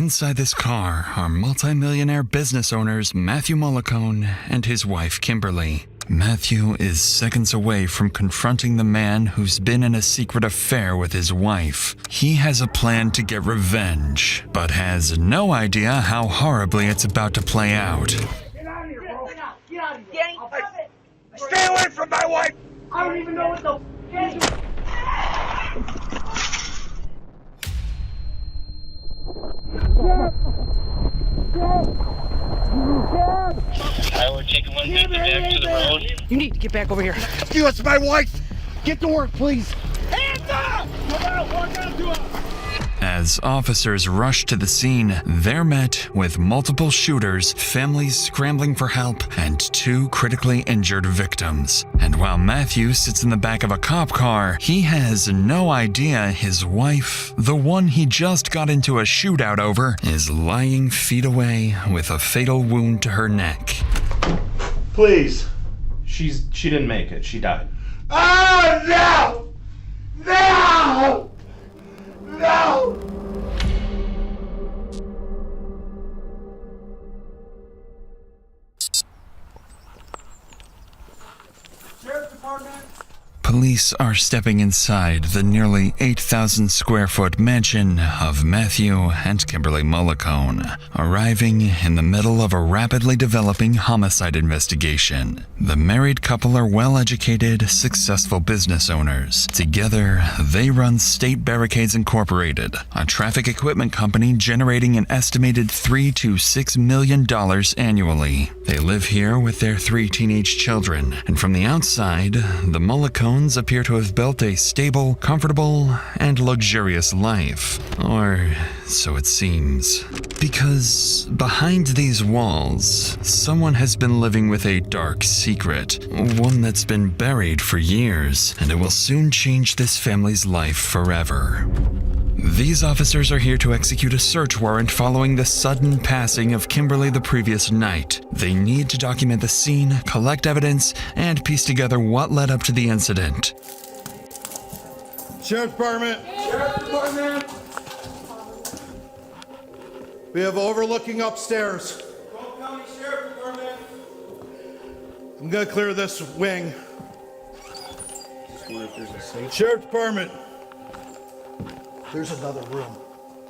Inside this car are multi-millionaire business owners Matthew Mollicone and his wife Kimberly. Matthew is seconds away from confronting the man who's been in a secret affair with his wife. He has a plan to get revenge, but has no idea how horribly it's about to play out. Get out of here, bro. Get out of here. Danny, Stay away from my wife! I don't even know what the we're taking 150 back to the road. You need to get back over here. It's my wife! Get to work, please! Hands up! Walk out to him! As officers rush to the scene, they're met with multiple shooters, families scrambling for help, and 2 critically injured victims. And while Matthew sits in the back of a cop car, he has no idea his wife, the one he just got into a shootout over, is lying feet away with a fatal wound to her neck. Please. She didn't make it. She died. Oh, no! No! No! Sheriff's Department. Police are stepping inside the nearly 8,000 square foot mansion of Matthew and Kimberly Mollicone, arriving in the middle of a rapidly developing homicide investigation. The married couple are well-educated, successful business owners. Together, they run State Barricades Incorporated, a traffic equipment company generating an estimated $3 to $6 million annually. They live here with their 3 teenage children, and from the outside, the Mollicones appear to have built a stable, comfortable, and luxurious life. Or so it seems. Because behind these walls, someone has been living with a dark secret, one that's been buried for years, and it will soon change this family's life forever. These officers are here to execute a search warrant following the sudden passing of Kimberly the previous night. They need to document the scene, collect evidence, and piece together what led up to the incident. Sheriff's Department. Sheriff's Department. We have overlooking upstairs. Polk County Sheriff's Department. I'm gonna clear this wing. Sheriff's Department. There's another room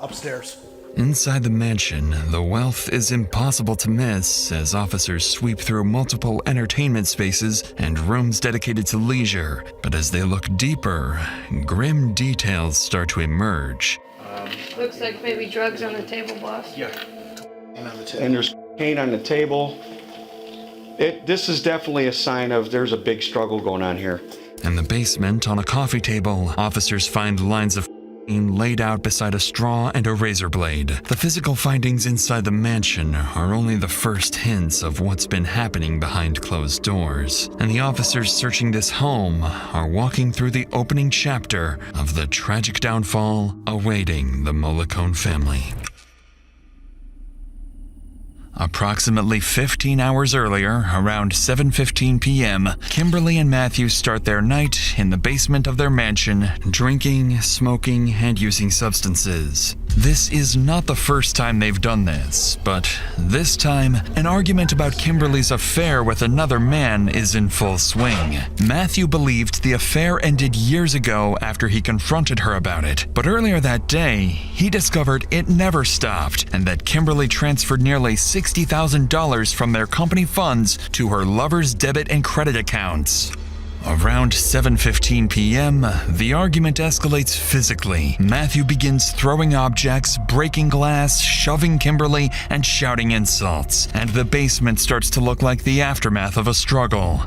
upstairs. Inside the mansion, the wealth is impossible to miss as officers sweep through multiple entertainment spaces and rooms dedicated to leisure. But as they look deeper, grim details start to emerge. Looks like maybe drugs on the table, boss. Yeah. And there's cocaine on the table. This is definitely a sign of there's a big struggle going on here. In the basement, on a coffee table, officers find lines of laid out beside a straw and a razor blade. The physical findings inside the mansion are only the first hints of what's been happening behind closed doors, and the officers searching this home are walking through the opening chapter of the tragic downfall awaiting the Mollicone family. Approximately 15 hours earlier, around 7:15 p.m., Kimberly and Matthew start their night in the basement of their mansion, drinking, smoking, and using substances. This is not the first time they've done this, but this time, an argument about Kimberly's affair with another man is in full swing. Matthew believed the affair ended years ago after he confronted her about it, but earlier that day, he discovered it never stopped and that Kimberly transferred nearly $60,000 from their company funds to her lover's debit and credit accounts. Around 7:15 p.m., the argument escalates physically. Matthew begins throwing objects, breaking glass, shoving Kimberly, and shouting insults, and the basement starts to look like the aftermath of a struggle.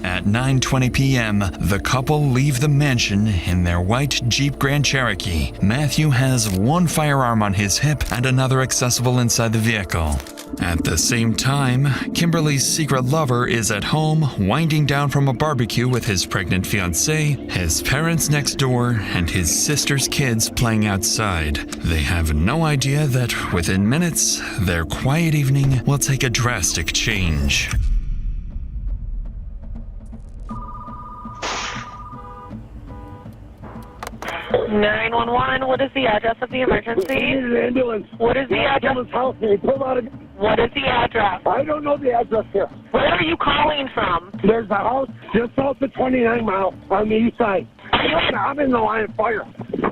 At 9:20 p.m., the couple leave the mansion in their white Jeep Grand Cherokee. Matthew has one firearm on his hip and another accessible inside the vehicle. At the same time, Kimberly's secret lover is at home, winding down from a barbecue with his pregnant fiancée, his parents next door, and his sister's kids playing outside. They have no idea that within minutes, their quiet evening will take a drastic change. 911, what is the address of the emergency? An ambulance. What is the address? House. They pulled out a... What is the address? I don't know the address here. Where are you calling from? There's a house just south of 29 Mile on the east side. I'm in the line of fire.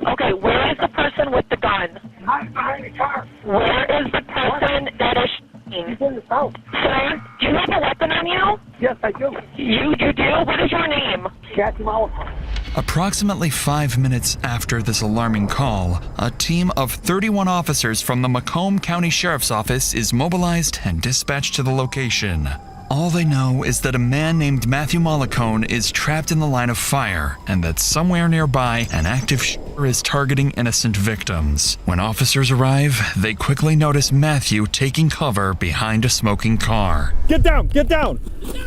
Okay, where is the person with the gun? I'm behind the car. Where is the person that is shooting? He's in the house. Sir, do you have a weapon on you? Yes, I do. You do? What is your name? Matthew Mollicone. Approximately 5 minutes after this alarming call, a team of 31 officers from the Macomb County Sheriff's Office is mobilized and dispatched to the location. All they know is that a man named Matthew Mollicone is trapped in the line of fire and that somewhere nearby an active shooter is targeting innocent victims. When officers arrive, they quickly notice Matthew taking cover behind a smoking car. Get down! Get down!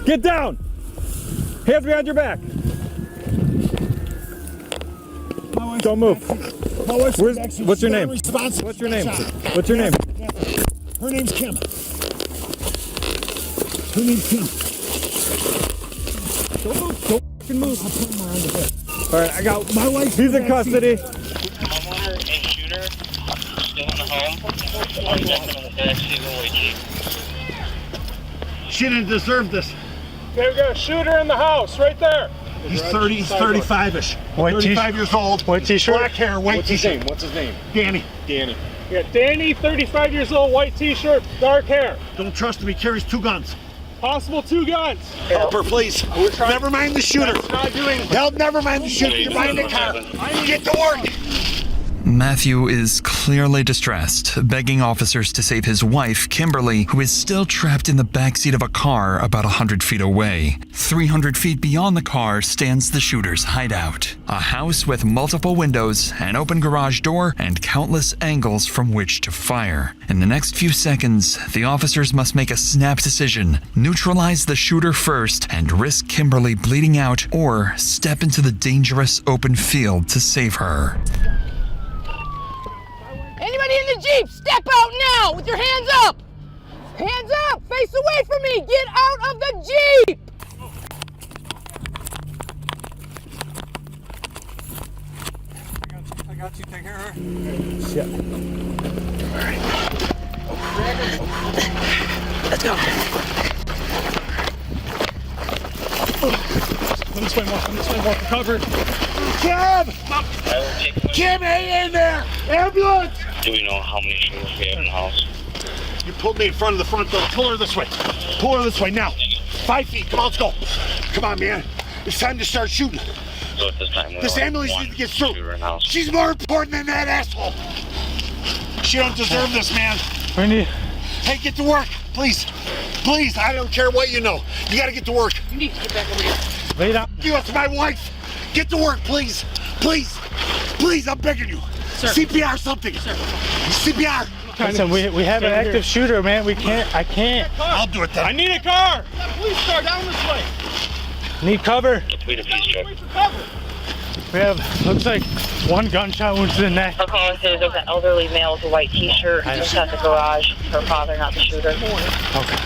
Get down! Hands behind your back! Don't move. What's your name? What's your name? What's your name? Her name's Kim. Her name's Kim. Don't move. Don't fucking move. I'll put him around the head. All right, I got my wife. He's in custody. Homeowner and shooter still in the home. I'm checking on the back seat of the white Jeep. She didn't deserve this. Okay, we got a shooter in the house right there. He's 30, 35-ish. White 35 years old. White t-shirt. Black hair, white t-shirt. What's his name? Danny. Danny. Yeah, Danny, 35 years old, white t-shirt, dark hair. Don't trust him. He carries 2 guns. Possible 2 guns. Help her, please. Never mind the shooter. Never mind the shooter. You're behind the car. Get to work. Matthew is clearly distressed, begging officers to save his wife, Kimberly, who is still trapped in the backseat of a car about 100 feet away. 300 feet beyond the car stands the shooter's hideout, a house with multiple windows, an open garage door, and countless angles from which to fire. In the next few seconds, the officers must make a snap decision: neutralize the shooter first and risk Kimberly bleeding out, or step into the dangerous open field to save her. Anybody in the Jeep, step out now with your hands up! Hands up! Face away from me! Get out of the Jeep! I got you. Take care of her. Shit. All right. Let's go. Come this way more. Come this way more. Cover. Kim, hang in there! Ambulance! Do we know how many shooters we have in the house? You pulled me in front of the front door. Pull her this way. Pull her this way now. 5 feet. Come on, let's go. Come on, man. It's time to start shooting. So at this time, This ambulance needs to get through. She's more important than that asshole. She don't deserve this, man. We need. Hey, get to work, please. Please, I don't care what you know. You gotta get to work. You need to get back over here. Lay down. That's my wife. Get to work, please. Please. Please, I'm begging you. Sir. CPR something. Sir. CPR. Listen, we have an active shooter, man. We can't. I can't. I'll do it then. I need a car. Police car down this way. Need cover. We had a piece check. We have, looks like 1 gunshot wound to the neck. Her calling says there's an elderly male with a white t-shirt just at the garage. Her father, not the shooter. Okay.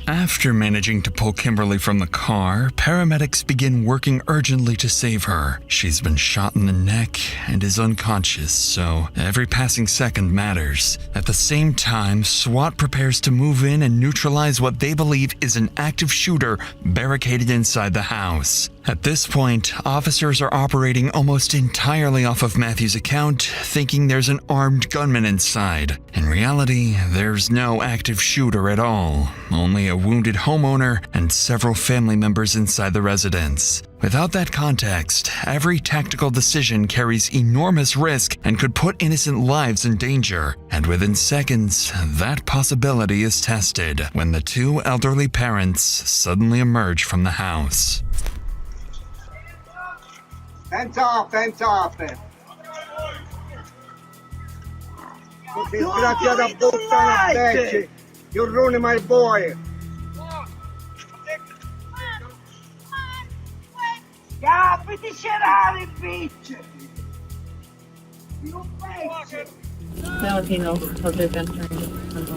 After managing to pull Kimberly from the car, paramedics begin working urgently to save her. She's been shot in the neck and is unconscious, so every passing second matters. At the same time, SWAT prepares to move in and neutralize what they believe is an active shooter barricaded inside the house. At this point, officers are operating almost entirely off of Matthew's account, thinking there's an armed gunman inside. In reality, there's no active shooter at all, only a wounded homeowner and several family members inside the residence. Without that context, every tactical decision carries enormous risk and could put innocent lives in danger. And within seconds, that possibility is tested when the 2 elderly parents suddenly emerge from the house. Hands off, hands off. Disgraziata puttana vecchia. You're ruining my boy. Capiti cerare, bitch. You bitch. Valentino,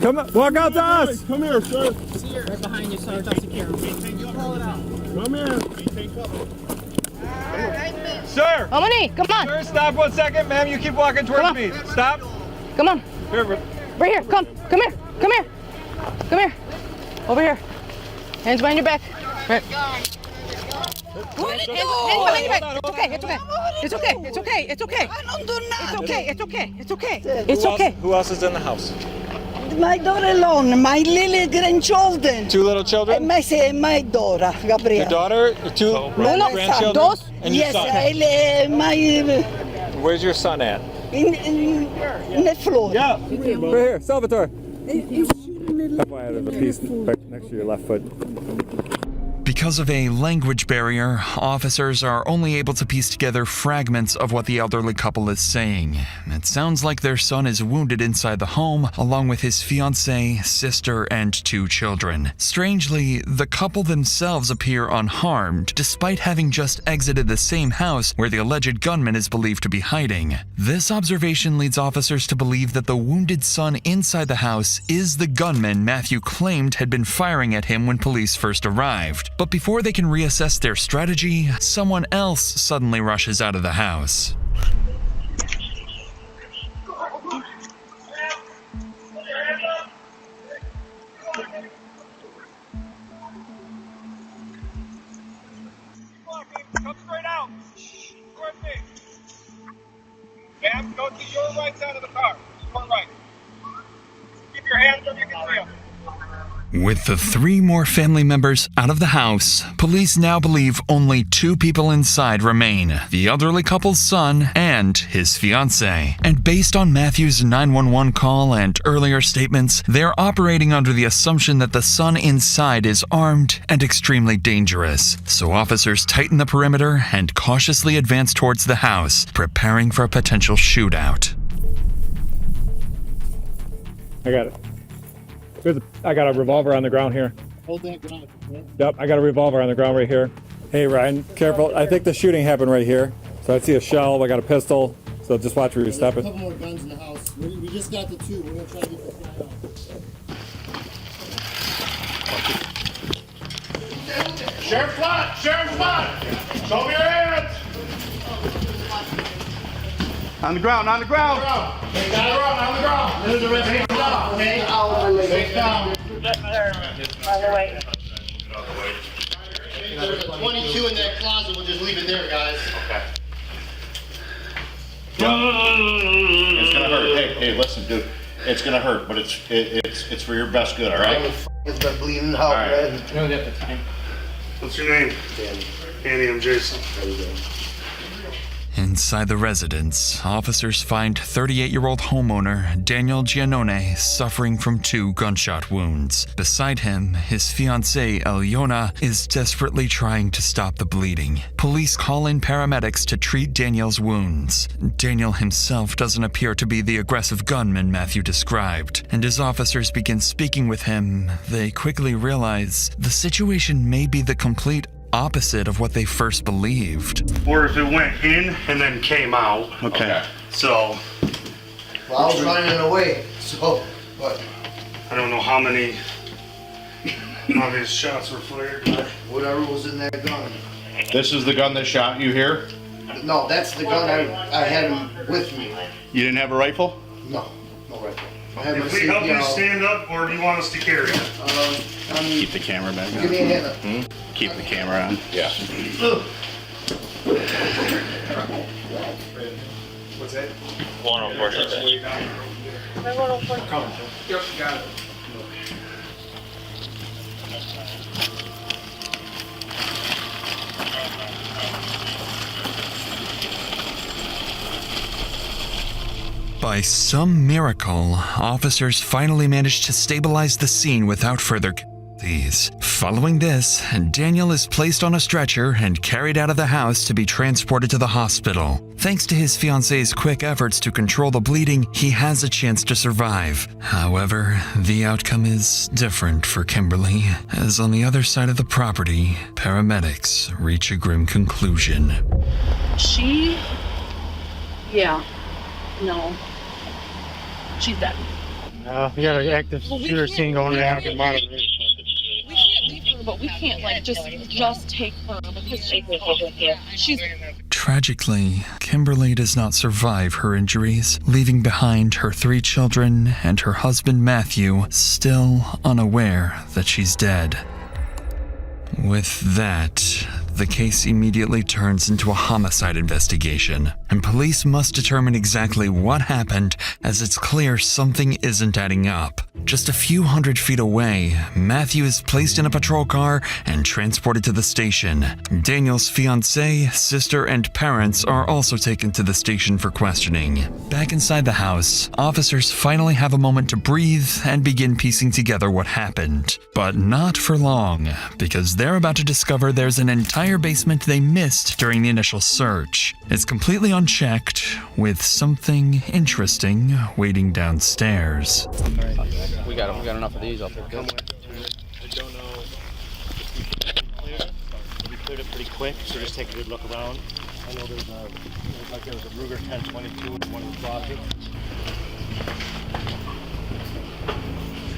Come on, walk out to us. Come here, sir. Right behind you, sir. Top secure. Come here. Sir! How many? Come on. Sir, stop 1 second. Ma'am, you keep walking towards me. Stop. Come on. Here, Right here. Come here. Come here. Come here. Over here. Hands behind your back. Right. Hands behind your back. It's okay. It's okay. It's okay. It's okay. It's okay. It's okay. It's okay. It's okay. It's okay. Who else is in the house? My daughter alone, my little grandchildren. 2 little children? My daughter, Gabriel. Your daughter, 2 grandchildren, Dos? and your Yes, son. my Where's your son at? in the floor. Yeah. Right here, Salvatore. That's why I have a piece right next to your left foot. Because of a language barrier, officers are only able to piece together fragments of what the elderly couple is saying. It sounds like their son is wounded inside the home, along with his fiancée, sister, and 2 children. Strangely, the couple themselves appear unharmed, despite having just exited the same house where the alleged gunman is believed to be hiding. This observation leads officers to believe that the wounded son inside the house is the gunman Matthew claimed had been firing at him when police first arrived. But before they can reassess their strategy, someone else suddenly rushes out of the house. Come straight out. Towards me. Ma'am, go to your right side of the car. Your right. Keep your hands where you can see them. With the 3 more family members out of the house, police now believe only 2 people inside remain, the elderly couple's son and his fiancée. And based on Matthew's 911 call and earlier statements, they're operating under the assumption that the son inside is armed and extremely dangerous. So officers tighten the perimeter and cautiously advance towards the house, preparing for a potential shootout. I got it. I got a revolver on the ground here. Hold that gun. Yep, I got a revolver on the ground right here. Hey, Ryan, careful. I think the shooting happened right here. So I see a shell. I got a pistol. So just watch where you're stepping. There's a couple more guns in the house. We just got the 2. We're going to try to get the guy out. Sheriff's lot! Sheriff's lot! Show me your hands! On the ground, on the ground. Hey, got it wrong, on the ground. There's a red hand down, okay? Face down. By the way. There's a 22 in that closet. We'll just leave it there, guys. Okay. It's gonna hurt. Hey, listen, dude. It's gonna hurt, but it's for your best good, all right? It's been bleeding out, man. What's your name? Danny, I'm Jason. How you doing? Inside the residence, officers find 38-year-old homeowner Daniele Giannone suffering from 2 gunshot wounds. Beside him, his fiancée, Eliona, is desperately trying to stop the bleeding. Police call in paramedics to treat Danielle's wounds. Daniel himself doesn't appear to be the aggressive gunman Matthew described, and as officers begin speaking with him, they quickly realize the situation may be the complete opposite of what they first believed. Or if it went in and then came out. Okay. So, Well, I was running away, so, but I don't know how many obvious shots were fired, but whatever was in that gun. This is the gun that shot you here? No, that's the gun I had him with me. You didn't have a rifle? No, no rifle. I had my if we help you CPL. stand up, or do you want us to carry it? Keep the camera back on. Give me a hand. Keep the camera on. Yeah. What's that? 104 dispatch. Yep, got it. By some miracle, officers finally managed to stabilize the scene without further casualties. Following this, Daniel is placed on a stretcher and carried out of the house to be transported to the hospital. Thanks to his fiancée's quick efforts to control the bleeding, he has a chance to survive. However, the outcome is different for Kimberly, as on the other side of the property, paramedics reach a grim conclusion. No. She's dead. We got an active shooter scene going on. We can't leave her but we can't like just take her because she's. Tragically, Kimberly does not survive her injuries, leaving behind her 3 children and her husband Matthew, still unaware that she's dead. With that, the case immediately turns into a homicide investigation, and police must determine exactly what happened, as it's clear something isn't adding up. Just a few hundred feet away, Matthew is placed in a patrol car and transported to the station. Daniel's fiancée, sister, and parents are also taken to the station for questioning. Back inside the house, officers finally have a moment to breathe and begin piecing together what happened. But not for long, because they're about to discover there's an entire basement they missed during the initial search. It's completely unchecked, with something interesting waiting downstairs. We got enough of these. I'll take them. I don't know if we can clear it. We cleared it pretty quick, so just take a good look around. I know there's a Ruger 1022 in one of the closets.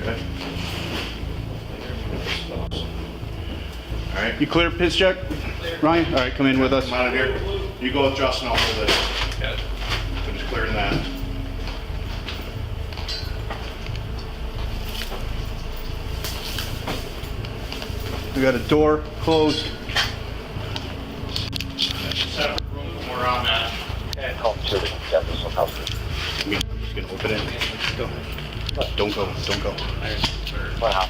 Okay. All right. You clear pitch check? Ryan? All right, come in with us. Come out of here. You go with Justin out for this. Yeah. Finish clearing that. We got a door closed. Separate room we're on that. And help to the this will help. I'm just gonna open it. Go. Don't go. Don't go. Wow.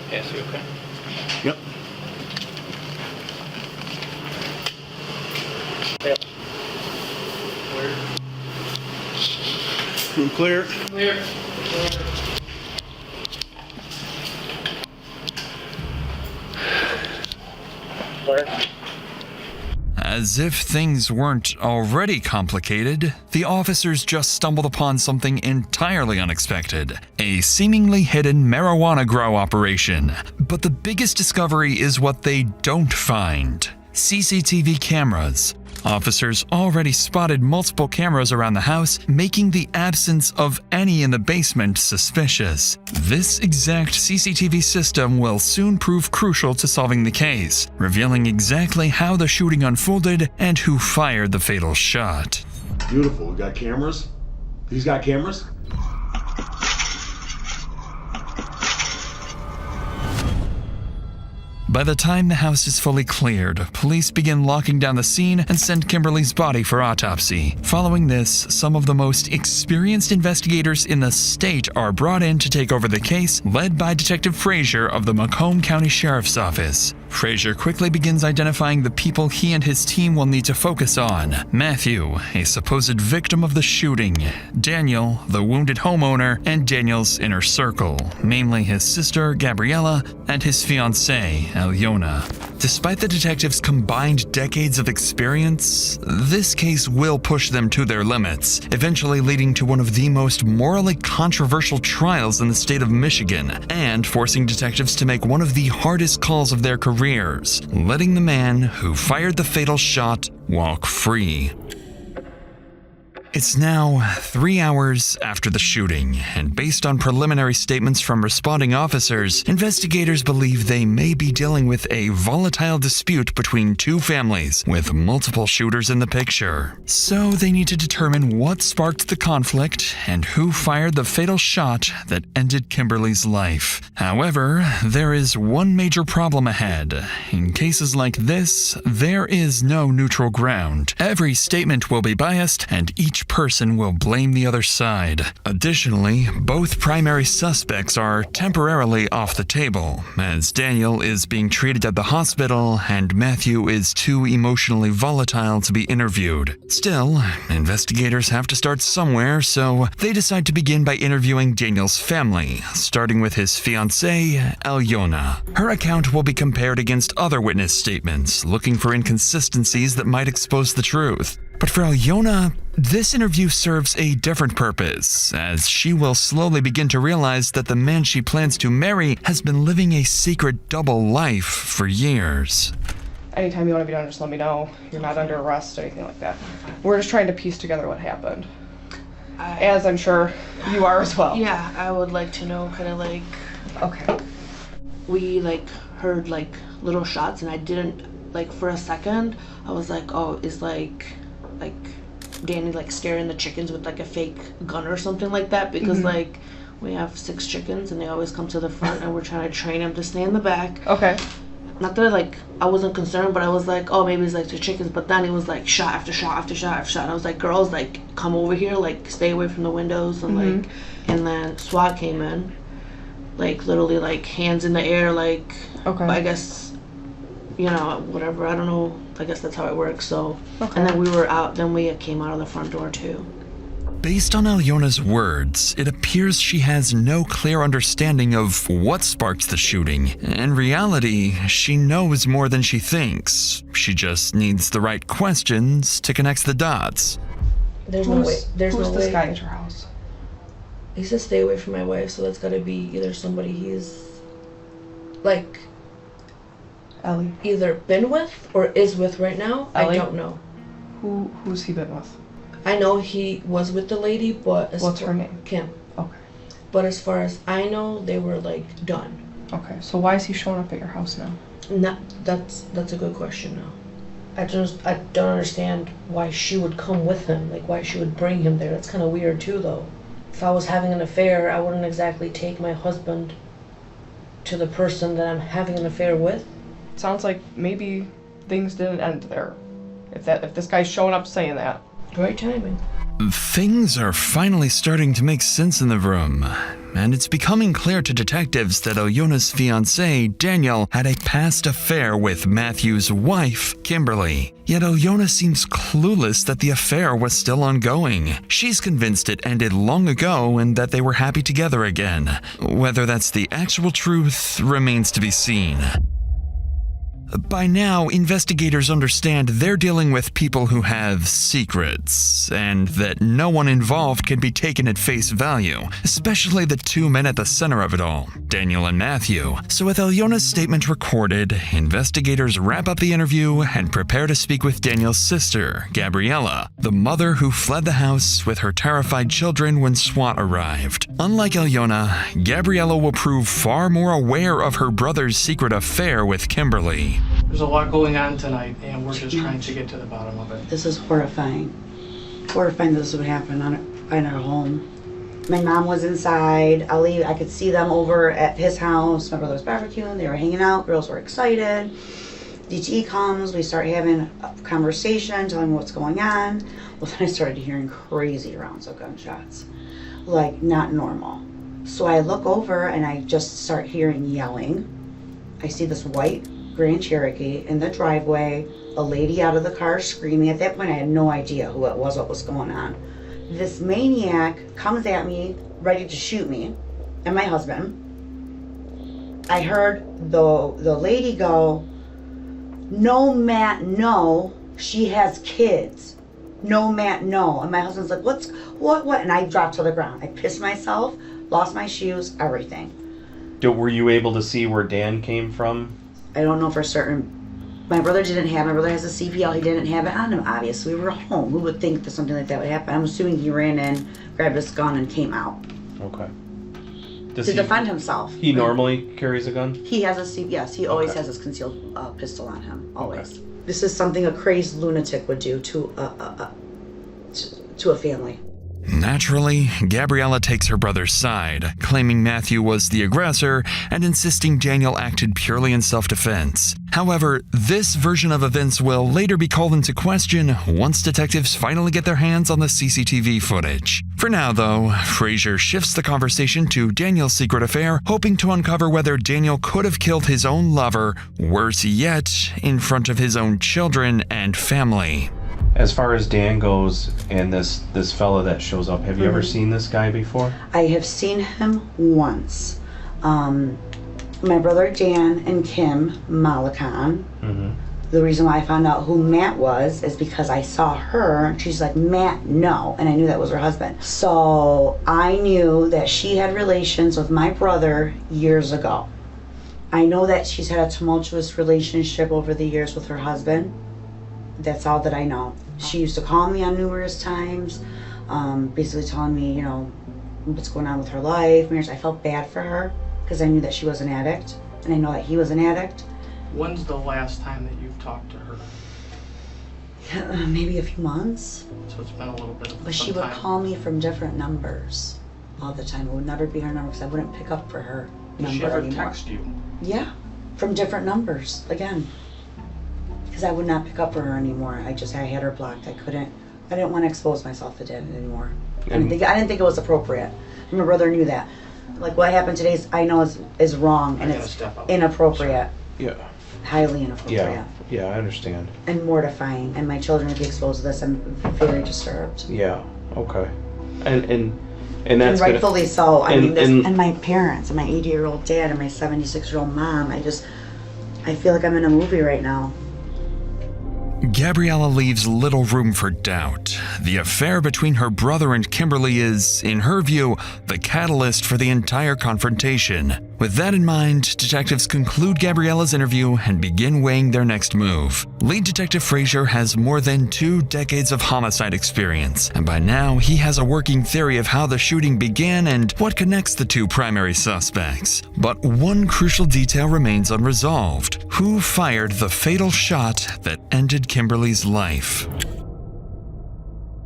Pass you, okay? Yep. Room clear. Clear. As if things weren't already complicated, the officers just stumbled upon something entirely unexpected: a seemingly hidden marijuana grow operation. But the biggest discovery is what they don't find: CCTV cameras. Officers already spotted multiple cameras around the house, making the absence of any in the basement suspicious. This exact CCTV system will soon prove crucial to solving the case, revealing exactly how the shooting unfolded and who fired the fatal shot. Beautiful. We got cameras. These got cameras? By the time the house is fully cleared, police begin locking down the scene and send Kimberly's body for autopsy. Following this, some of the most experienced investigators in the state are brought in to take over the case, led by Detective Frazier of the Macomb County Sheriff's Office. Frazier quickly begins identifying the people he and his team will need to focus on: Matthew, a supposed victim of the shooting; Daniel, the wounded homeowner; and Daniel's inner circle, mainly his sister, Gabriella, and his fiancée, Alyona. Despite the detectives' combined decades of experience, this case will push them to their limits, eventually leading to one of the most morally controversial trials in the state of Michigan, and forcing detectives to make one of the hardest calls of their careers: letting the man who fired the fatal shot walk free. It's now 3 hours after the shooting, and based on preliminary statements from responding officers, investigators believe they may be dealing with a volatile dispute between two families, with multiple shooters in the picture. So they need to determine what sparked the conflict and who fired the fatal shot that ended Kimberly's life. However, there is one major problem ahead. In cases like this, there is no neutral ground. Every statement will be biased, and each person will blame the other side. Additionally, both primary suspects are temporarily off the table, as Daniel is being treated at the hospital and Matthew is too emotionally volatile to be interviewed. Still, investigators have to start somewhere, so they decide to begin by interviewing Daniel's family, starting with his fiancée, Alyona. Her account will be compared against other witness statements, looking for inconsistencies that might expose the truth. But for Alyona, this interview serves a different purpose, as she will slowly begin to realize that the man she plans to marry has been living a secret double life for years. Anytime you want to be done, just let me know. You're not under arrest or anything like that. We're just trying to piece together what happened. As I'm sure you are as well. Yeah, I would like to know kind of like Okay. We like heard like little shots, and I didn't like for a second. I was like, oh, is like Danny like scaring the chickens with like a fake gun or something like that, because like we have 6 chickens and they always come to the front, and we're trying to train them to stay in the back. Okay. Not that I wasn't concerned, but I was like, oh, maybe it's like the chickens. But then it was like shot after shot after shot after shot. And I was like, girls, like come over here, like stay away from the windows, and like, and then SWAT came in, like literally like hands in the air, like, I guess, you know, whatever, I don't know, I guess that's how it works. So, and then we were out, then we came out of the front door too. Based on Alyona's words, it appears she has no clear understanding of what sparked the shooting. In reality, she knows more than she thinks. She just needs the right questions to connect the dots. There's no way. There's who's no this way. guy at your house? He said stay away from my wife, so that's gotta be either somebody he's like Ellie. Either been with or is with right now. Ellie? I don't know. Who's he been with? I know he was with the lady, but what's her name? Kim. Okay. But as far as I know, they were like done. Okay, so why is he showing up at your house now? That's a good question now. I don't understand why she would come with him, like why she would bring him there. That's kind of weird too, though. If I was having an affair, I wouldn't exactly take my husband to the person that I'm having an affair with. Sounds like maybe things didn't end there. If this guy's showing up saying that. Great timing. Things are finally starting to make sense in the room, and it's becoming clear to detectives that Alyona's fiancé, Daniel, had a past affair with Matthew's wife, Kimberly. Yet Alyona seems clueless that the affair was still ongoing. She's convinced it ended long ago and that they were happy together again. Whether that's the actual truth remains to be seen. By now, investigators understand they're dealing with people who have secrets, and that no one involved can be taken at face value, especially the 2 men at the center of it all, Daniel and Matthew. So with Alyona's statement recorded, investigators wrap up the interview and prepare to speak with Daniel's sister, Gabriella, the mother who fled the house with her terrified children when SWAT arrived. Unlike Alyona, Gabriella will prove far more aware of her brother's secret affair with Kimberly. There's a lot going on tonight, and we're just trying to get to the bottom of it. This is horrifying. Horrifying that this would happen in our home. My mom was inside. I could see them over at his house. My brother was barbecuing. They were hanging out. Girls were excited. DTE comes. We start having a conversation, telling me what's going on. Well, then I started hearing crazy rounds of gunshots. Like, not normal. So I look over, and I just start hearing yelling. I see this white Grand Cherokee in the driveway, a lady out of the car screaming. At that point, I had no idea who it was, what was going on. This maniac comes at me, ready to shoot me and my husband. I heard the lady go, "No, Matt, no, she has kids. No, Matt, no." And my husband's like, what? And I dropped to the ground. I pissed myself, lost my shoes, everything. Were you able to see where Dan came from? I don't know for certain. My brother has a CPL. He didn't have it on him, obviously. We were home. Who would think that something like that would happen? I'm assuming he ran in, grabbed his gun, and came out. Okay. To defend himself. He normally carries a gun? He has yes, he always has his concealed pistol on him, always. Okay. This is something a crazed lunatic would do to a family. Naturally, Gabriella takes her brother's side, claiming Matthew was the aggressor and insisting Daniel acted purely in self-defense. However, this version of events will later be called into question once detectives finally get their hands on the CCTV footage. For now, though, Frazier shifts the conversation to Daniel's secret affair, hoping to uncover whether Daniel could have killed his own lover, worse yet, in front of his own children and family. As far as Dan goes and this fellow that shows up, have you ever seen this guy before? I have seen him once. My brother Dan and Kim Mollicone. The reason why I found out who Matt was is because I saw her and she's like, "Matt, no," and I knew that was her husband. So I knew that she had relations with my brother years ago. I know that she's had a tumultuous relationship over the years with her husband. That's all that I know. She used to call me on numerous times, basically telling me, what's going on with her life, marriage. I felt bad for her because I knew that she was an addict, and I know that he was an addict. When's the last time that you've talked to her? Maybe a few months. So it's been a little bit of But some she would time. call me from different numbers all the time. It would never be her number because I wouldn't pick up for her Did number she ever anymore. text you? Yeah, from different numbers again. Because I would not pick up for her anymore. I had her blocked. I didn't want to expose myself to that anymore. I didn't think it was appropriate. My brother knew that. Like what happened today I know is wrong and it's inappropriate. Yeah. Highly inappropriate. Yeah, I understand. And mortifying. And my children would be exposed to this. I'm very disturbed. Yeah. Okay. And that's and rightfully so. And my parents and my 80-year-old dad and my 76-year-old mom. I feel like I'm in a movie right now. Gabriella leaves little room for doubt. The affair between her brother and Kimberly is, in her view, the catalyst for the entire confrontation. With that in mind, detectives conclude Gabriella's interview and begin weighing their next move. Lead Detective Frazier has more than 2 decades of homicide experience, and by now he has a working theory of how the shooting began and what connects the 2 primary suspects. But one crucial detail remains unresolved. Who fired the fatal shot that ended Kimberly's life?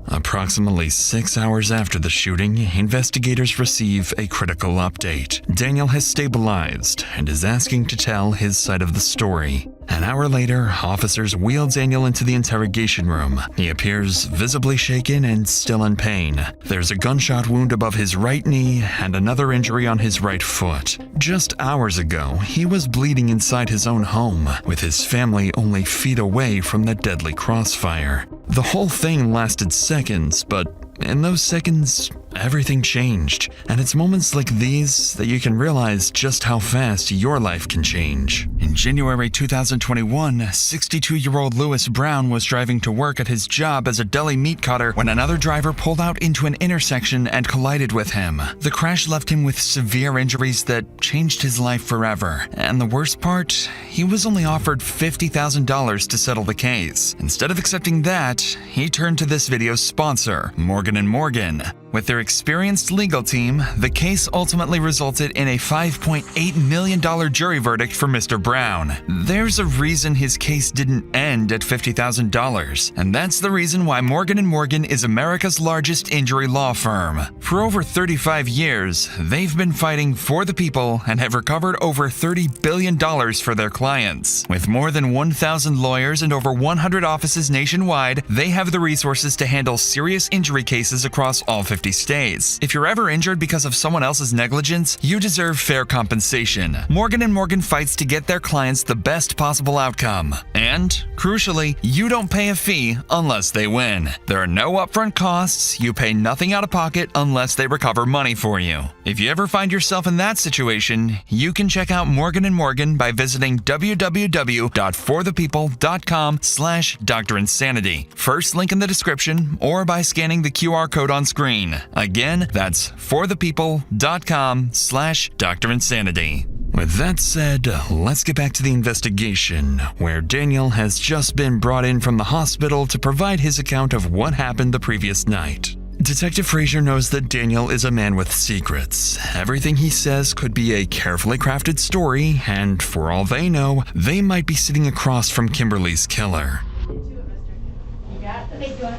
Approximately 6 hours after the shooting, investigators receive a critical update. Daniel has stabilized and is asking to tell his side of the story. An hour later, officers wheel Daniel into the interrogation room. He appears visibly shaken and still in pain. There's a gunshot wound above his right knee and another injury on his right foot. Just hours ago, he was bleeding inside his own home, with his family only feet away from the deadly crossfire. The whole thing lasted seconds, but in those seconds, everything changed. And it's moments like these that you can realize just how fast your life can change. In January 2021, 62-year-old Lewis Brown was driving to work at his job as a deli meat cutter when another driver pulled out into an intersection and collided with him. The crash left him with severe injuries that changed his life forever. And the worst part, he was only offered $50,000 to settle the case. Instead of accepting that, he turned to this video's sponsor, Morgan & Morgan. With their experienced legal team, the case ultimately resulted in a $5.8 million jury verdict for Mr. Brown. There's a reason his case didn't end at $50,000, and that's the reason why Morgan & Morgan is America's largest injury law firm. For over 35 years, they've been fighting for the people and have recovered over $30 billion for their clients. With more than 1,000 lawyers and over 100 offices nationwide, they have the resources to handle serious injury cases across all 50 states. If you're ever injured because of someone else's negligence, you deserve fair compensation. Morgan & Morgan fights to get their clients the best possible outcome. And, crucially, you don't pay a fee unless they win. There are no upfront costs, you pay nothing out of pocket unless they recover money for you. If you ever find yourself in that situation, you can check out Morgan & Morgan by visiting www.forthepeople.com/Dr. Insanity. First link in the description, or by scanning the QR code on screen. Again, that's forthepeople.com/Dr. Insanity. With that said, let's get back to the investigation, where Daniel has just been brought in from the hospital to provide his account of what happened the previous night. Detective Frazier knows that Daniel is a man with secrets. Everything he says could be a carefully crafted story, and for all they know, they might be sitting across from Kimberly's killer.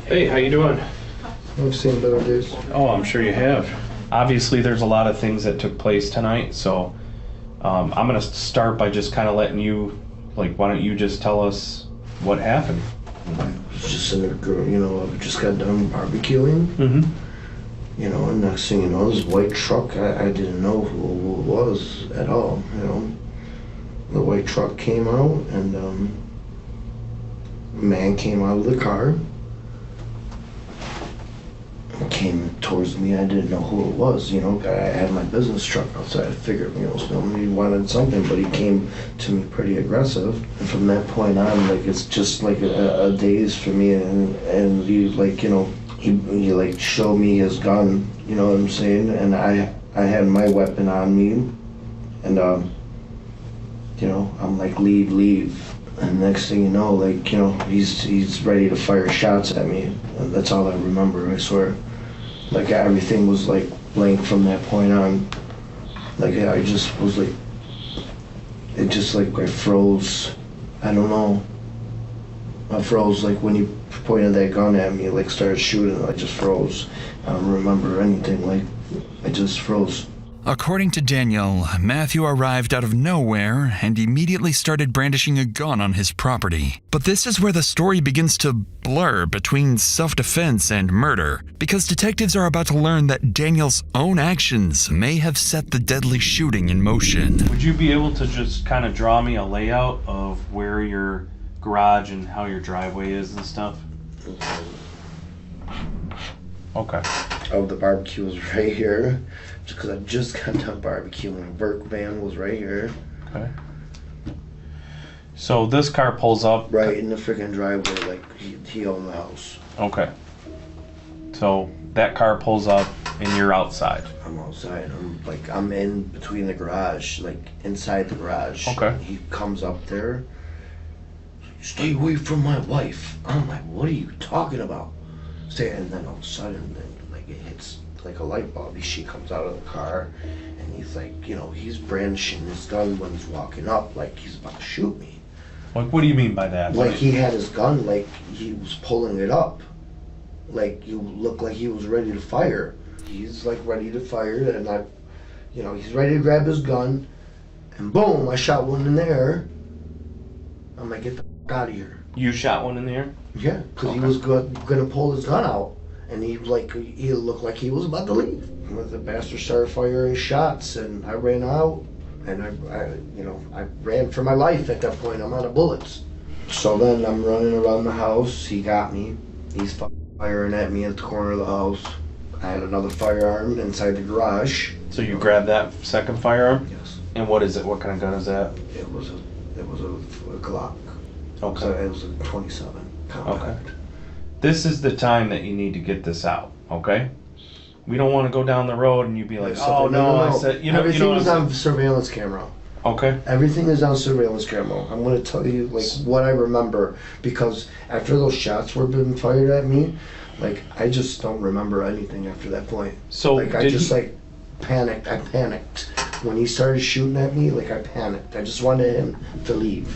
Hey, how you doing? I've seen better days. Oh, I'm sure you have. Obviously, there's a lot of things that took place tonight, so I'm going to start by just kind of letting you, why don't you just tell us what happened? I was just in a girl, I just got done barbecuing. Mm-hmm. And next thing you know, this white truck, I didn't know who it was at all, The white truck came out, and a man came out of the car. Came towards me. I didn't know who it was, I had my business truck outside. I figured, he wanted something, but he came to me pretty aggressive. And from that point on, it's just like a daze for me. And he, he showed me his gun, you know what I'm saying? And I had my weapon on me. And, I'm like, leave. And next thing you know, he's ready to fire shots at me. And that's all I remember, I swear. Everything was blank from that point on. Like I just was like, it just like I froze. I don't know. I froze like when you pointed that gun at me, like started shooting. I just froze. I don't remember anything. Like I just froze. According to Daniel, Matthew arrived out of nowhere and immediately started brandishing a gun on his property. But this is where the story begins to blur between self-defense and murder, because detectives are about to learn that Daniel's own actions may have set the deadly shooting in motion. Would you be able to just kind of draw me a layout of where your garage and how your driveway is and stuff? Okay. Oh, the barbecue was right here. Just because I just got done barbecuing. Work van was right here. Okay. So this car pulls up. Right in the freaking driveway, like he owned the house. Okay. So that car pulls up and you're outside. I'm outside. I'm in between the garage, like inside the garage. Okay. He comes up there. Stay away from my wife. I'm like, what are you talking about? And then all of a sudden, like it hits like a light bulb. She comes out of the car, and he's like, you know, he's brandishing his gun when he's walking up, like he's about to shoot me. Like, what do you mean by that? Like he had his gun, like he was pulling it up, like you look like he was ready to fire. He's like ready to fire, and he's ready to grab his gun, and boom, I shot one in the air. I'm like, get the f out of here. You shot one in the air? Yeah, because he was gonna pull his gun out, and he looked like he was about to leave. The bastard started firing shots, and I ran out, and I ran for my life at that point. I'm out of bullets. So then I'm running around the house. He got me. He's firing at me at the corner of the house. I had another firearm inside the garage. So you grabbed that second firearm? Yes. And what is it? What kind of gun is that? It was a Glock. Okay. So it was a 27 compact. Okay. This is the time that you need to get this out, okay? We don't want to go down the road and you be like, oh no, I said, everything was on surveillance camera. Okay. Everything is on surveillance camera. I'm going to tell you like what I remember, because after those shots were being fired at me, like I just don't remember anything after that point. So like I just like panicked. I panicked when he started shooting at me. Like I panicked. I just wanted him to leave.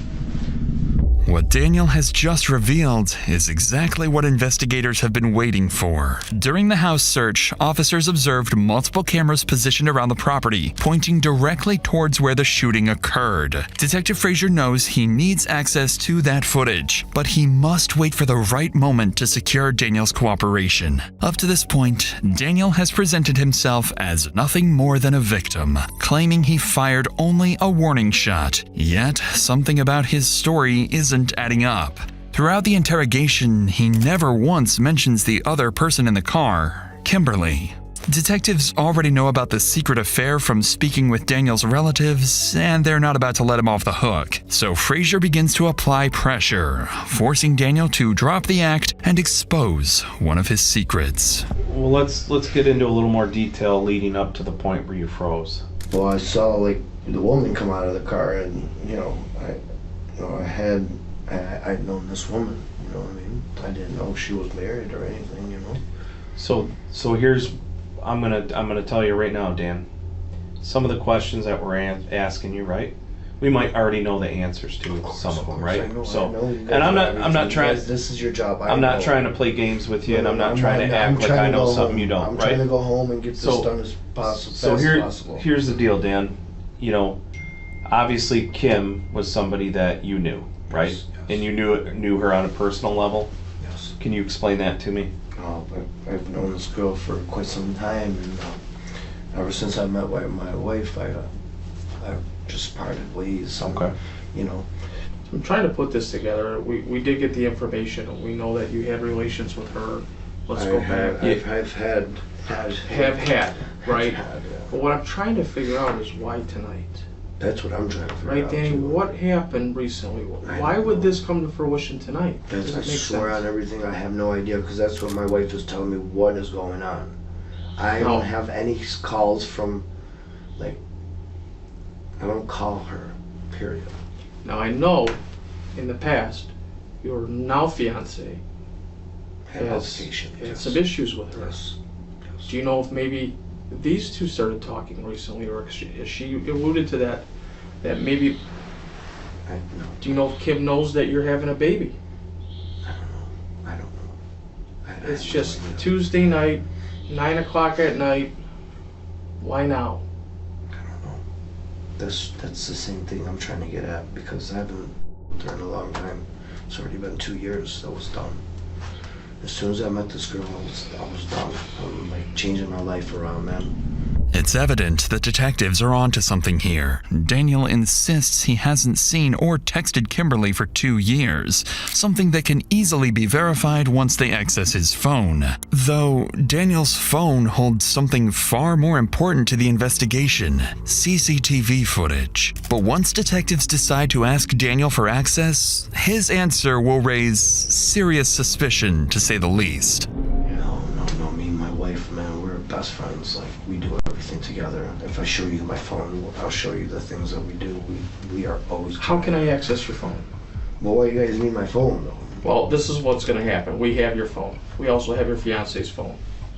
What Daniel has just revealed is exactly what investigators have been waiting for. During the house search, officers observed multiple cameras positioned around the property, pointing directly towards where the shooting occurred. Detective Frazier knows he needs access to that footage, but he must wait for the right moment to secure Daniel's cooperation. Up to this point, Daniel has presented himself as nothing more than a victim, claiming he fired only a warning shot. Yet, something about his story isn't adding up. Throughout the interrogation, he never once mentions the other person in the car, Kimberly. Detectives already know about the secret affair from speaking with Daniel's relatives, and they're not about to let him off the hook. So Frazier begins to apply pressure, forcing Daniel to drop the act and expose one of his secrets. Well, let's get into a little more detail leading up to the point where you froze. Well, I saw like the woman come out of the car, and I'd known this woman, you know what I mean? I didn't know she was married or anything, you know? So here's, I'm gonna tell you right now, Dan, some of the questions that we're asking you, right? We might already know the answers to some of them, right? I know and I'm not trying. This is your job. I'm not trying to play games with you, and I'm not trying to act like I know something you don't, right? I'm trying to go home and get this done as possible. So here's the deal, Dan. You know, obviously Kim was somebody that you knew, right? Yes. And you knew her on a personal level? Yes. Can you explain that to me? I've known this girl for quite some time, and ever since I met my wife, I just parted ways. Okay. You know. I'm trying to put this together. We did get the information. We know that you had relations with her. Let's go back. I've had, right? Yeah. But what I'm trying to figure out is why tonight? That's what I'm trying to figure out. Right, Danny, what happened recently? Why would this come to fruition tonight? I swear on everything, I have no idea, because that's what my wife is telling me, what is going on. I don't have any calls from, like, I don't call her, period. Now, I know in the past, your now fiance had some issues with her. Yes. Do you know if maybe these two started talking recently, or she alluded to that maybe. Do you know if Kim knows that you're having a baby? I don't know. It's just Tuesday night, 9 o'clock at night. Why now? That's the same thing I'm trying to get at, because I haven't been there in a long time. It's already been 2 years. That was done. As soon as I met this girl, I was done. I'm like changing my life around, man. It's evident that detectives are onto something here. Daniel insists he hasn't seen or texted Kimberly for 2 years, something that can easily be verified once they access his phone. Though Daniel's phone holds something far more important to the investigation: CCTV footage. But once detectives decide to ask Daniel for access, his answer will raise serious suspicion, to say the least. No, me and my wife, man, we're best friends. Like, we do everything together. If I show you my phone, I'll show you the things that we do. We are always... How can I access your phone? Well, why you guys need my phone, though? Well, this is what's going to happen. We have your phone. We also have your fiance's phone.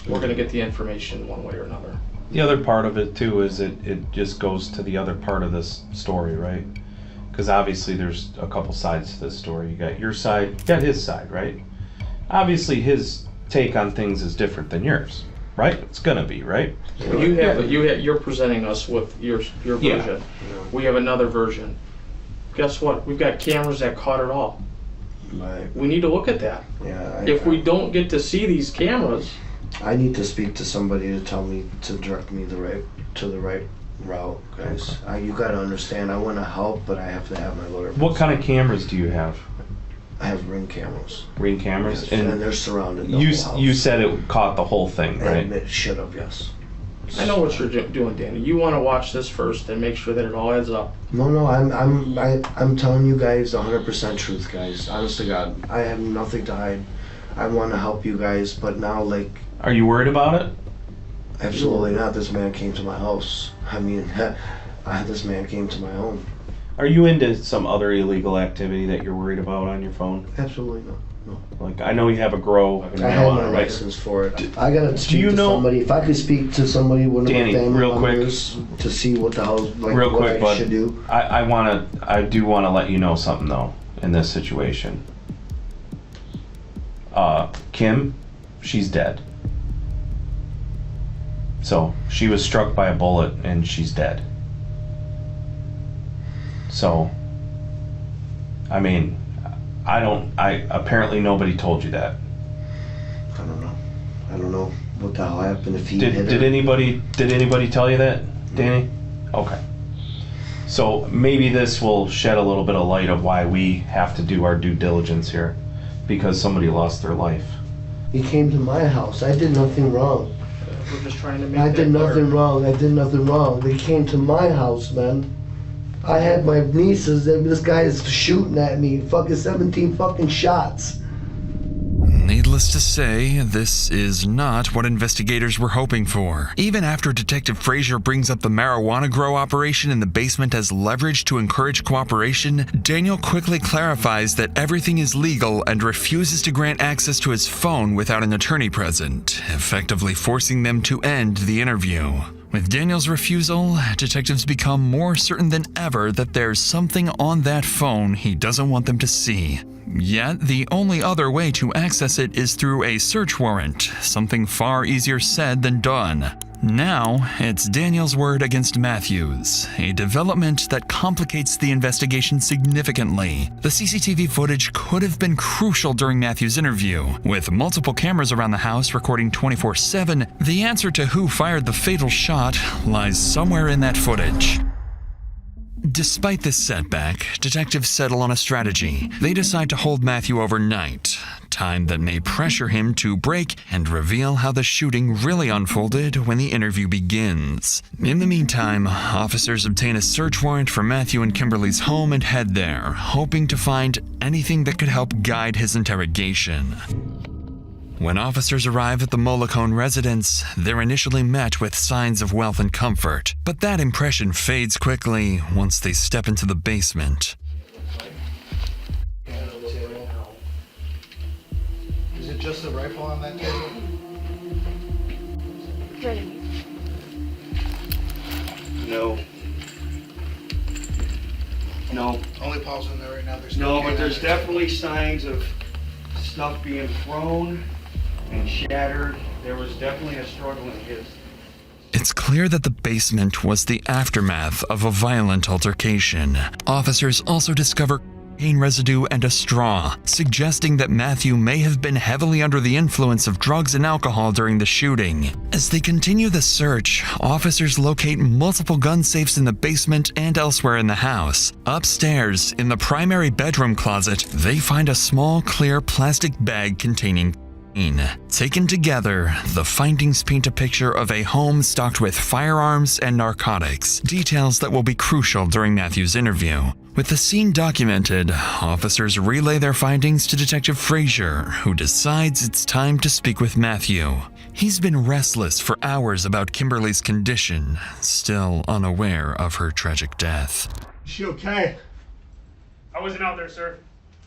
We're going to get the information one way or another. The other part of it too is it just goes to the other part of this story, right? Because obviously there's a couple sides to this story. You got your side, you got his side, right? Obviously his take on things is different than yours, right? It's gonna be, right? You're presenting us with your version. Yeah. We have another version. Guess what? We've got cameras that caught it all. Right. We need to look at that. Yeah. If we don't get to see these cameras, I need to speak to somebody to tell me, to direct me to the right route, guys. You gotta understand, I want to help, but I have to have my lawyer. What kind of cameras do you have? I have Ring cameras. Ring cameras? Yes, and they're surrounded the you, whole house. You said it caught the whole thing, right? And it should have, yes. I know what you're doing, Danny. You want to watch this first and make sure that it all adds up. No, I'm telling you guys 100% truth, guys. Honest to God, I have nothing to hide. I want to help you guys, but now, like... Are you worried about it? Absolutely not. This man came to my house. I mean, this man came to my home. Are you into some other illegal activity that you're worried about on your phone? Absolutely not. No. Like, I know you have a grow. I have my license for it. I gotta speak to somebody. If I could speak to somebody, one of my family members, to see what the hell, like, real what quick, I should do. I do want to let you know something though in this situation. Kim, she's dead. So she was struck by a bullet and she's dead. So, I mean, apparently nobody told you that. I don't know what the hell happened if he hit her. Did anybody tell you that, Danny? Okay. So maybe this will shed a little bit of light of why we have to do our due diligence here, because somebody lost their life. He came to my house. I did nothing wrong. We're just trying to make I did nothing wrong. I did nothing wrong. They came to my house, man. I had my nieces, and this guy is shooting at me. Fucking 17 fucking shots. Needless to say, this is not what investigators were hoping for. Even after Detective Frazier brings up the marijuana grow operation in the basement as leverage to encourage cooperation, Daniel quickly clarifies that everything is legal and refuses to grant access to his phone without an attorney present, effectively forcing them to end the interview. With Daniel's refusal, detectives become more certain than ever that there's something on that phone he doesn't want them to see. Yet, the only other way to access it is through a search warrant, something far easier said than done. Now, it's Daniel's word against Matthew's, a development that complicates the investigation significantly. The CCTV footage could have been crucial during Matthew's interview. With multiple cameras around the house recording 24/7, the answer to who fired the fatal shot lies somewhere in that footage. Despite this setback, detectives settle on a strategy. They decide to hold Matthew overnight, time that may pressure him to break and reveal how the shooting really unfolded when the interview begins. In the meantime, officers obtain a search warrant for Matthew and Kimberly's home and head there, hoping to find anything that could help guide his interrogation. When officers arrive at the Mollicone residence, they're initially met with signs of wealth and comfort, but that impression fades quickly once they step into the basement. Is it just the rifle on that table? No. No. Only Paul's in there right now. There's No, but there's definitely signs of stuff being thrown and shattered. There was definitely a struggle in his. It's clear that the basement was the aftermath of a violent altercation. Officers also discover cocaine residue and a straw, suggesting that Matthew may have been heavily under the influence of drugs and alcohol during the shooting. As they continue the search, officers locate multiple gun safes in the basement and elsewhere in the house. Upstairs, in the primary bedroom closet, they find a small, clear plastic bag containing cocaine. Taken together, the findings paint a picture of a home stocked with firearms and narcotics, details that will be crucial during Matthew's interview. With the scene documented, officers relay their findings to Detective Frazier, who decides it's time to speak with Matthew. He's been restless for hours about Kimberly's condition, still unaware of her tragic death. Is she okay? I wasn't out there, sir.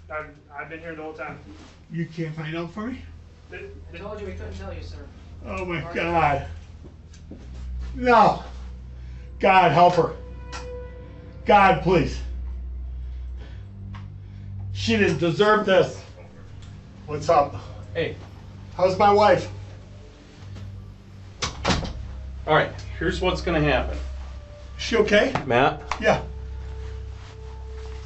I've been here the whole time. You can't find out for me? I told you we couldn't tell you, sir. Oh my God. No. God, help her. God, please. She didn't deserve this. What's up? Hey. How's my wife? All right, here's what's gonna happen. Is she okay? Matt? Yeah.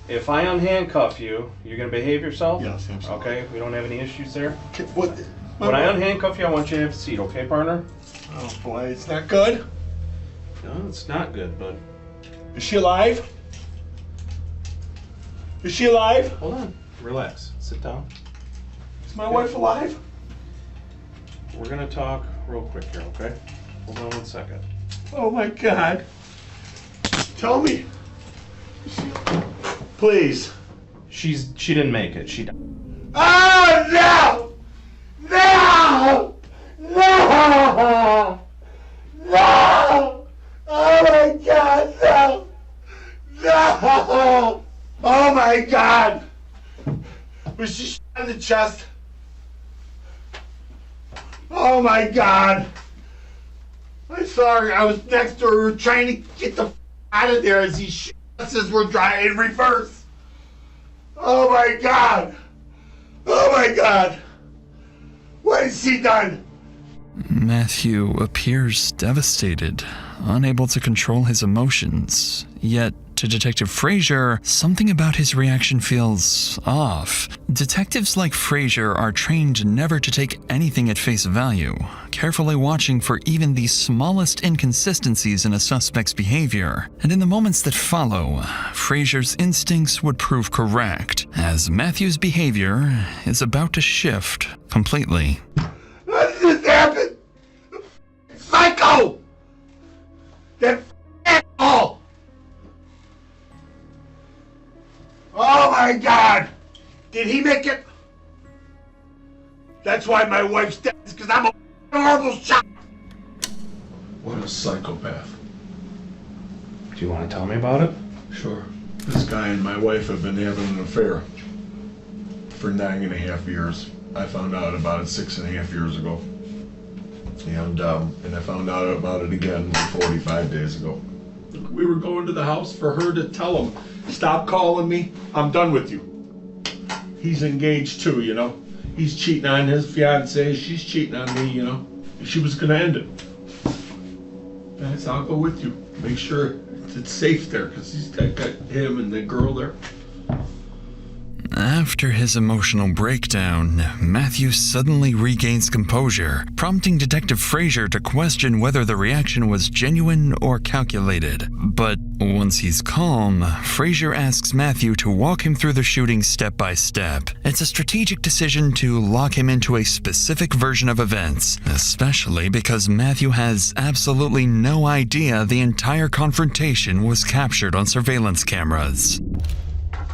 If I unhandcuff you, you're gonna behave yourself? Yes, absolutely. Okay, we don't have any issues there? Okay, what? When I unhandcuff you, I want you to have a seat, okay, partner? Oh boy, it's not good. No, it's not good, but... Is she alive? Is she alive? Hold on, relax, sit down. Is my wife alive? We're gonna talk real quick here, okay? Hold on 1 second. Oh my God. Tell me. Please. She didn't make it, she died. Oh no! No! No! No! Oh my God, no! No! Oh my God! Was she shot in the chest? Oh my God! I'm sorry, I was next to her. We were trying to get the out of there as these shots were driving in reverse. Oh my God! Oh my God! What has she done? Matthew appears devastated, unable to control his emotions. Yet, to Detective Frazier, something about his reaction feels off. Detectives like Frazier are trained never to take anything at face value, carefully watching for even the smallest inconsistencies in a suspect's behavior. And in the moments that follow, Frazier's instincts would prove correct, as Matthew's behavior is about to shift completely. How did this happen? Psycho! That asshole! Oh my God! Did he make it? That's why my wife's dead, because I'm a horrible shot! What a psychopath. Do you want to tell me about it? Sure. This guy and my wife have been having an affair for 9.5 years. I found out about it 6.5 years ago. And I found out about it again 45 days ago. We were going to the house for her to tell him, stop calling me, I'm done with you. He's engaged too, you know. He's cheating on his fiancée, she's cheating on me, you know. She was gonna end it. And I said, I'll go with you. Make sure it's safe there, because he's got him and the girl there. After his emotional breakdown, Matthew suddenly regains composure, prompting Detective Frazier to question whether the reaction was genuine or calculated. But once he's calm, Frazier asks Matthew to walk him through the shooting step by step. It's a strategic decision to lock him into a specific version of events, especially because Matthew has absolutely no idea the entire confrontation was captured on surveillance cameras.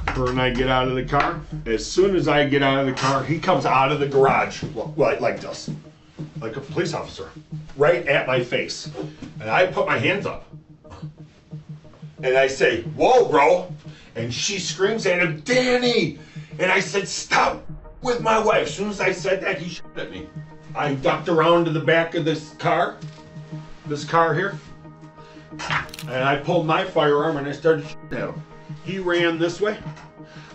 Her and I get out of the car. As soon as I get out of the car, he comes out of the garage like this, like a police officer, right at my face. And I put my hands up. And I say, whoa, bro. And she screams at him, Danny. And I said, stop with my wife. As soon as I said that, he shot at me. I ducked around to the back of this car here. And I pulled my firearm and I started shooting at him. He ran this way.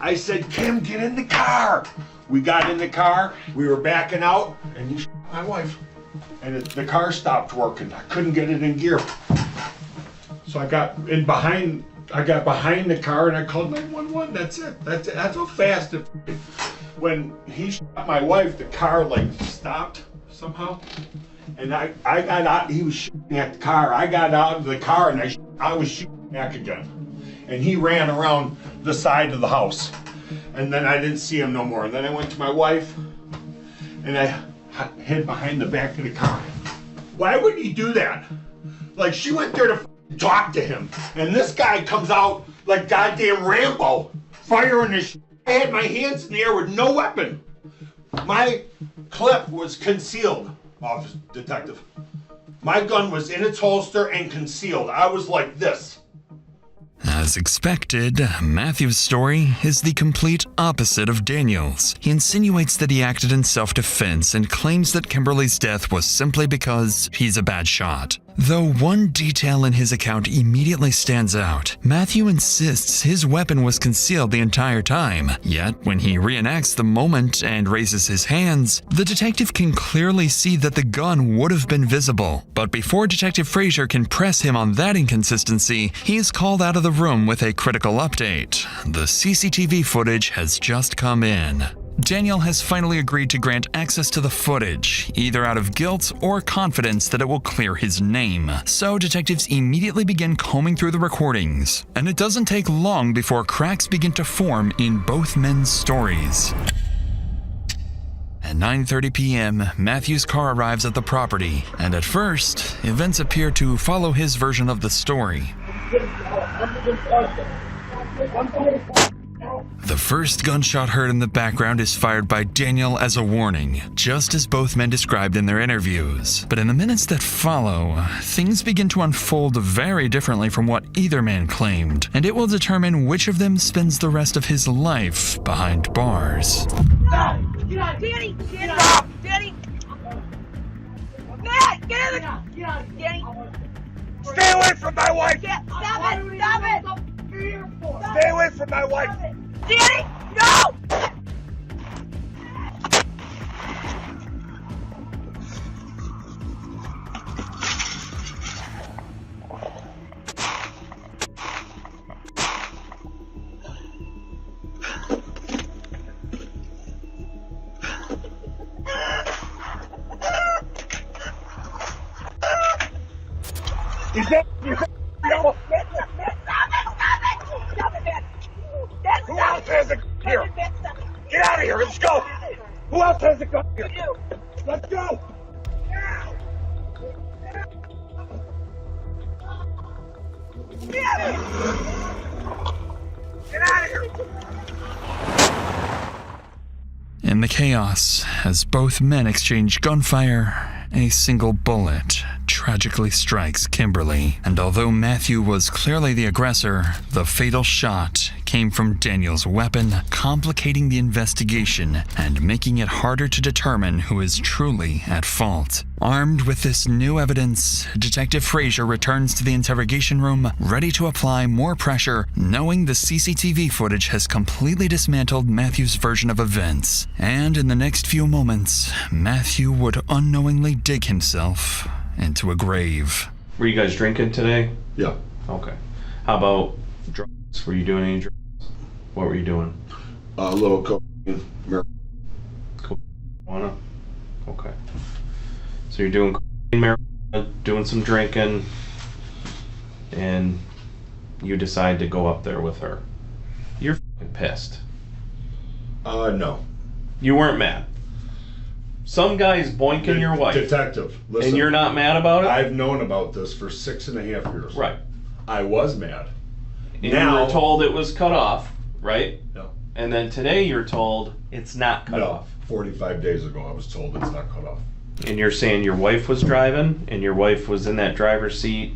I said, Kim, get in the car. We got in the car, we were backing out, and he shot my wife. And the car stopped working. I couldn't get it in gear. So I got behind the car and I called 911. That's it. That's how fast it. When he shot my wife, the car like stopped somehow. And I got out, he was shooting at the car. I got out of the car and I was shooting back again. And he ran around the side of the house. And then I didn't see him no more. And then I went to my wife and I hid behind the back of the car. Why would he do that? Like, she went there to talk to him. And this guy comes out like goddamn Rambo, firing his shit. I had my hands in the air with no weapon. My clip was concealed, officer detective. My gun was in its holster and concealed. I was like this. As expected, Matthew's story is the complete opposite of Daniel's. He insinuates that he acted in self-defense and claims that Kimberly's death was simply because he's a bad shot. Though one detail in his account immediately stands out, Matthew insists his weapon was concealed the entire time. Yet, when he reenacts the moment and raises his hands, the detective can clearly see that the gun would have been visible. But before Detective Frazier can press him on that inconsistency, he is called out of the room with a critical update. The CCTV footage has just come in. Daniel has finally agreed to grant access to the footage, either out of guilt or confidence that it will clear his name. So detectives immediately begin combing through the recordings, and it doesn't take long before cracks begin to form in both men's stories. At 9:30 p.m., Matthew's car arrives at the property, and at first, events appear to follow his version of the story. The first gunshot heard in the background is fired by Daniel as a warning, just as both men described in their interviews. But in the minutes that follow, things begin to unfold very differently from what either man claimed, and it will determine which of them spends the rest of his life behind bars. Danny! Get out! Danny! Matt! Get in the... Get out! Danny! Stay away from my wife! Stop it! Stop it! Stay away from my wife! Danny! No! Who else has a gun here? Get out of here, let's go! Who else has a gun here? Let's go! Get out of here! In the chaos, as both men exchange gunfire, a single bullet tragically strikes Kimberly. And although Matthew was clearly the aggressor, the fatal shot came from Daniel's weapon, complicating the investigation and making it harder to determine who is truly at fault. Armed with this new evidence, Detective Frazier returns to the interrogation room, ready to apply more pressure, knowing the CCTV footage has completely dismantled Matthew's version of events. And in the next few moments, Matthew would unknowingly dig himself into a grave. Were you guys drinking today? Yeah. Okay. How about drugs? Were you doing any drugs? What were you doing? A little cocaine, marijuana. Okay. So you're doing cocaine, marijuana, doing some drinking, and you decide to go up there with her. You're f***ing pissed. No. You weren't mad. Some guy's boinking your wife. Detective, listen. And you're not mad about it? I've known about this for 6.5 years. Right. I was mad. And now, you were told it was cut off, right? No. And then today you're told it's not cut off. 45 days ago I was told it's not cut off. And you're saying your wife was driving, and your wife was in that driver's seat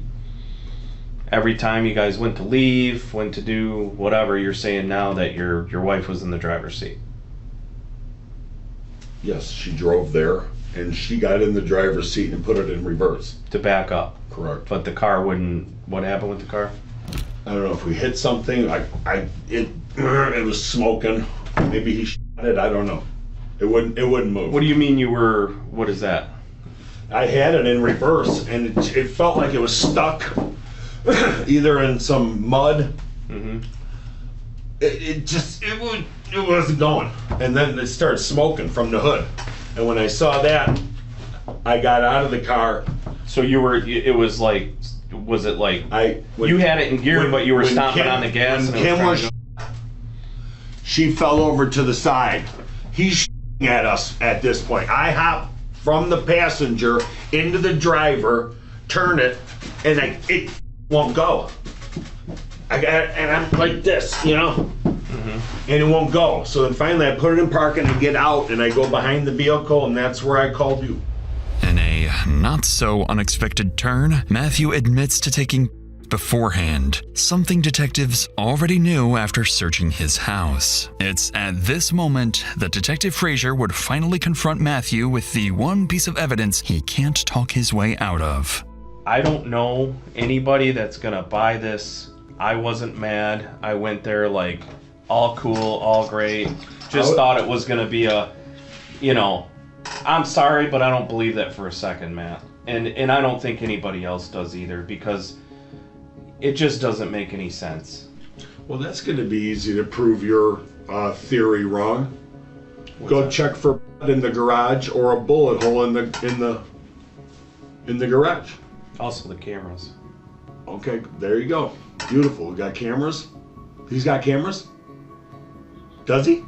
every time you guys went to leave, went to do whatever. You're saying now that your wife was in the driver's seat. Yes, she drove there, and she got in the driver's seat and put it in reverse. To back up. Correct. But the car wouldn't. What happened with the car? I don't know if we hit something. It was smoking. Maybe he shot it. I don't know. It wouldn't move. What do you mean you were? What is that? I had it in reverse, and it felt like it was stuck, either in some mud. Mm-hmm. It wasn't going, and then it started smoking from the hood. And when I saw that, I got out of the car. So you were? It was like. Was it like you had it in gear, but you were stomping on the gas? When Kim was, she fell over to the side. He's at us at this point. I hop from the passenger into the driver, turn it, and it won't go. And I'm like this, you know, and it won't go. So then finally I put it in park and I get out and I go behind the vehicle, and that's where I called you. In a not-so-unexpected turn, Matthew admits to taking beforehand, something detectives already knew after searching his house. It's at this moment that Detective Frazier would finally confront Matthew with the one piece of evidence he can't talk his way out of. I don't know anybody that's gonna buy this. I wasn't mad. I went there like all cool, all great. Just thought it was gonna be a, you know, I'm sorry, but I don't believe that for a second, Matt. And I don't think anybody else does either, because it just doesn't make any sense. Well, that's going to be easy to prove your theory wrong. Go check for blood in the garage or a bullet hole in the garage. Also the cameras. Okay, there you go. Beautiful. We got cameras. He's got cameras? Does he?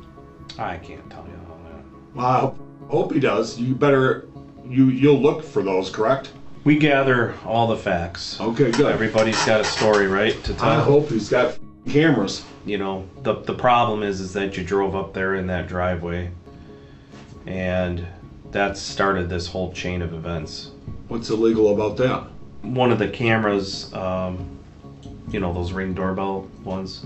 I can't tell you all that. Well, I hope he does. You better, you'll look for those, correct? We gather all the facts. Okay, good. Everybody's got a story, right, to tell. I hope he's got cameras. You know, the problem is that you drove up there in that driveway, and that started this whole chain of events. What's illegal about that? One of the cameras, you know, those Ring doorbell ones,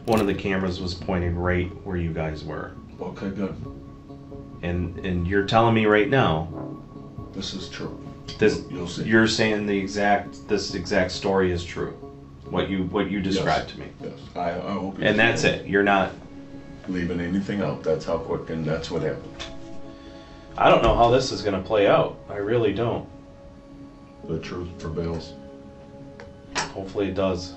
one of the cameras was pointing right where you guys were. Okay, good. And you're telling me right now, this is true. You'll see. You're saying this exact story is true. What you described to me. Yes, I hope. And that's it. You're not leaving anything out. That's how quick, and that's what happened. I don't know how this is going to play out. I really don't. The truth prevails. Hopefully it does.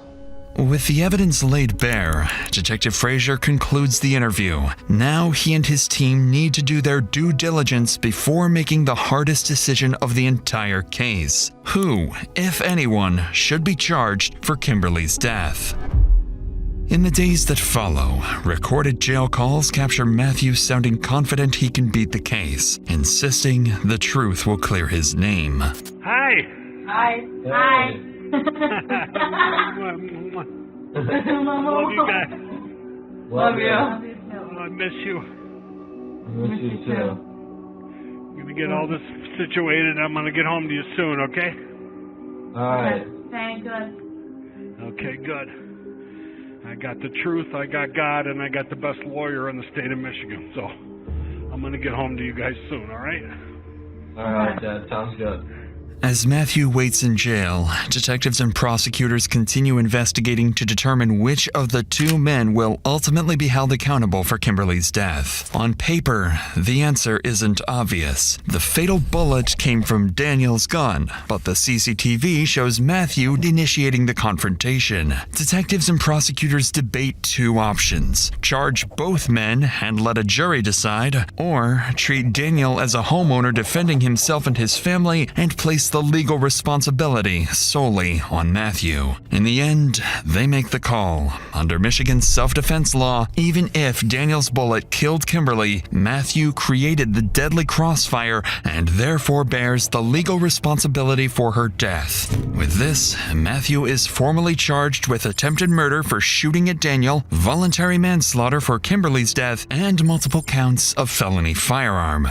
With the evidence laid bare, Detective Frazier concludes the interview. Now he and his team need to do their due diligence before making the hardest decision of the entire case. Who, if anyone, should be charged for Kimberly's death? In the days that follow, recorded jail calls capture Matthew sounding confident he can beat the case, insisting the truth will clear his name. Hi. Hi. Hi. Love you guys. Love you. Oh, I miss you. Miss you too. I'm gonna get all this situated. I'm gonna get home to you soon, okay? Alright. Thank good. Okay, good. I got the truth, I got God, and I got the best lawyer in the state of Michigan. So I'm gonna get home to you guys soon, alright? Alright, Dad. Sounds good. As Matthew waits in jail, detectives and prosecutors continue investigating to determine which of the two men will ultimately be held accountable for Kimberly's death. On paper, the answer isn't obvious. The fatal bullet came from Daniel's gun, but the CCTV shows Matthew initiating the confrontation. Detectives and prosecutors debate two options: charge both men and let a jury decide, or treat Daniel as a homeowner defending himself and his family and place the legal responsibility solely on Matthew. In the end, they make the call. Under Michigan's self-defense law, even if Daniel's bullet killed Kimberly, Matthew created the deadly crossfire and therefore bears the legal responsibility for her death. With this, Matthew is formally charged with attempted murder for shooting at Daniel, voluntary manslaughter for Kimberly's death, and multiple counts of felony firearm.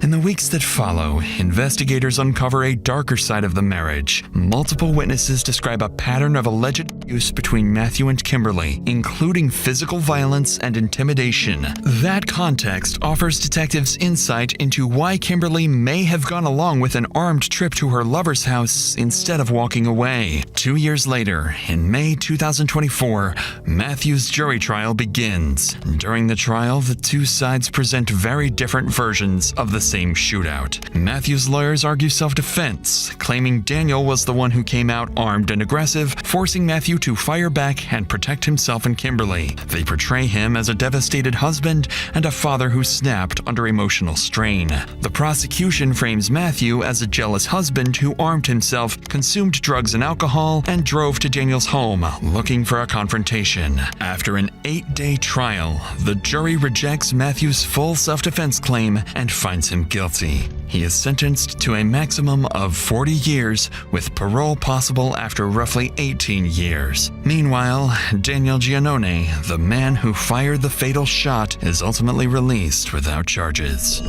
In the weeks that follow, investigators uncover a darker side of the marriage. Multiple witnesses describe a pattern of alleged abuse between Matthew and Kimberly, including physical violence and intimidation. That context offers detectives insight into why Kimberly may have gone along with an armed trip to her lover's house instead of walking away. 2 years later, in May 2024, Matthew's jury trial begins. During the trial, the two sides present very different versions of the same shootout. Matthew's lawyers argue self-defense, claiming Daniel was the one who came out armed and aggressive, forcing Matthew to fire back and protect himself and Kimberly. They portray him as a devastated husband and a father who snapped under emotional strain. The prosecution frames Matthew as a jealous husband who armed himself, consumed drugs and alcohol, and drove to Daniel's home looking for a confrontation. After an 8-day trial, the jury rejects Matthew's full self-defense claim and finds him guilty. He is sentenced to a maximum of 40 years, with parole possible after roughly 18 years. Meanwhile, Daniele Giannone, the man who fired the fatal shot, is ultimately released without charges.